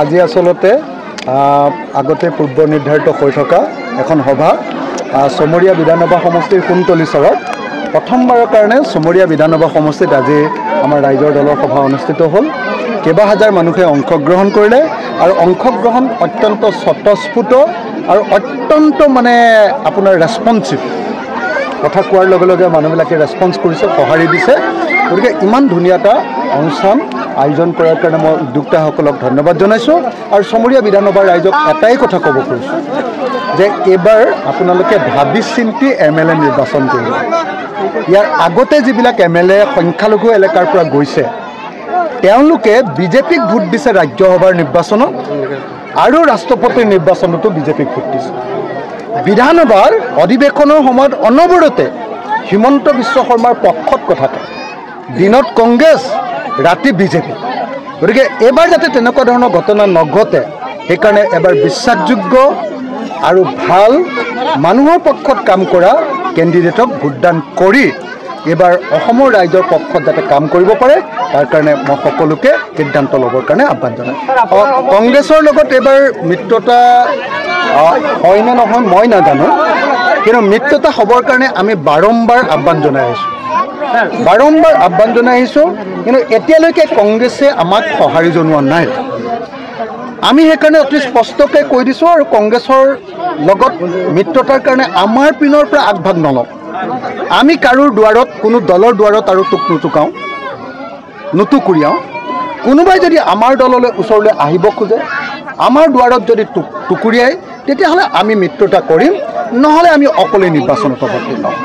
আজি আসলতে আগতে পূৰ্ব নিৰ্ধাৰিত হৈ থকা এখন সভা চমৰীয়া বিধানসভা সমষ্টিৰ কুন্তলিচৰত প্ৰথমবাৰৰ কাৰণে চমৰীয়া বিধানসভা সমষ্টিত আজি আমাৰ ৰাইজৰ দলৰ সভা অনুষ্ঠিত হ'ল। কেইবা হাজাৰ মানুহে অংশগ্ৰহণ কৰিলে আৰু অংশগ্ৰহণ অত্যন্ত স্বতঃস্ফূৰ্ত আৰু অত্যন্ত মানে আপোনাৰ ৰেছপন্সিভ কথা কোৱাৰ লগে লগে মানুহবিলাকে ৰেছপন্স কৰিছে, সঁহাৰি দিছে। গতিকে ইমান ধুনীয়া এটা অনুষ্ঠান আয়োজন কৰাৰ কাৰণে মই উদ্যোক্তাসকলক ধন্যবাদ জনাইছোঁ আৰু চমৰীয়া বিধানসভাৰ ৰাইজক এটাই কথা ক'ব খুজিছোঁ যে এইবাৰ আপোনালোকে ভাবি চিন্তি MLA নিৰ্বাচন কৰিব। ইয়াৰ আগতে যিবিলাক MLA সংখ্যালঘু এলেকাৰ পৰা গৈছে তেওঁলোকে বিজেপিক ভোট দিছে ৰাজ্যসভাৰ নিৰ্বাচনত আৰু ৰাষ্ট্ৰপতিৰ নিৰ্বাচনতো বিজেপিক ভোট দিছে। বিধানসভাৰ অধিৱেশনৰ সময়ত অনবৰতে হিমন্ত বিশ্ব শৰ্মাৰ পক্ষত কথা কয়, দিনত কংগ্ৰেছ ৰাতি বিজেপি। গতিকে এইবাৰ যাতে তেনেকুৱা ধৰণৰ ঘটনা নঘটে সেইকাৰণে এবাৰ বিশ্বাসযোগ্য আৰু ভাল মানুহৰ পক্ষত কাম কৰা কেণ্ডিডেটক ভোটদান কৰি এইবাৰ অসমৰ ৰাইজৰ পক্ষত যাতে কাম কৰিব পাৰে তাৰ কাৰণে মই সকলোকে সিদ্ধান্ত ল'বৰ কাৰণে আহ্বান জনাওঁ। কংগ্ৰেছৰ লগত এইবাৰ মিত্ৰতা হয় নে নহয় মই নাজানো, কিন্তু মিত্ৰতা হ'বৰ কাৰণে আমি বাৰম্বাৰ আহ্বান জনাই আহিছোঁ, কিন্তু এতিয়ালৈকে কংগ্ৰেছে আমাক সঁহাৰি জনোৱা নাই। আমি সেইকাৰণে অতি স্পষ্টকৈ কৈ দিছোঁ আৰু কংগ্ৰেছৰ লগত মিত্ৰতাৰ কাৰণে আমাৰ পিনৰ পৰা আগভাগ নলওঁ। আমি কাৰোৰ দুৱাৰত কোনো দলৰ দুৱাৰত আৰু তোক নুটুকুৰিয়াওঁ। কোনোবাই যদি আমাৰ দললৈ ওচৰলৈ আহিব খোজে, আমাৰ দুৱাৰত যদি টুকুৰিয়াই তেতিয়াহ'লে আমি মিত্ৰতা কৰিম, নহ'লে আমি অকলে নিৰ্বাচনত অৱতীৰ্ণ হ'ম।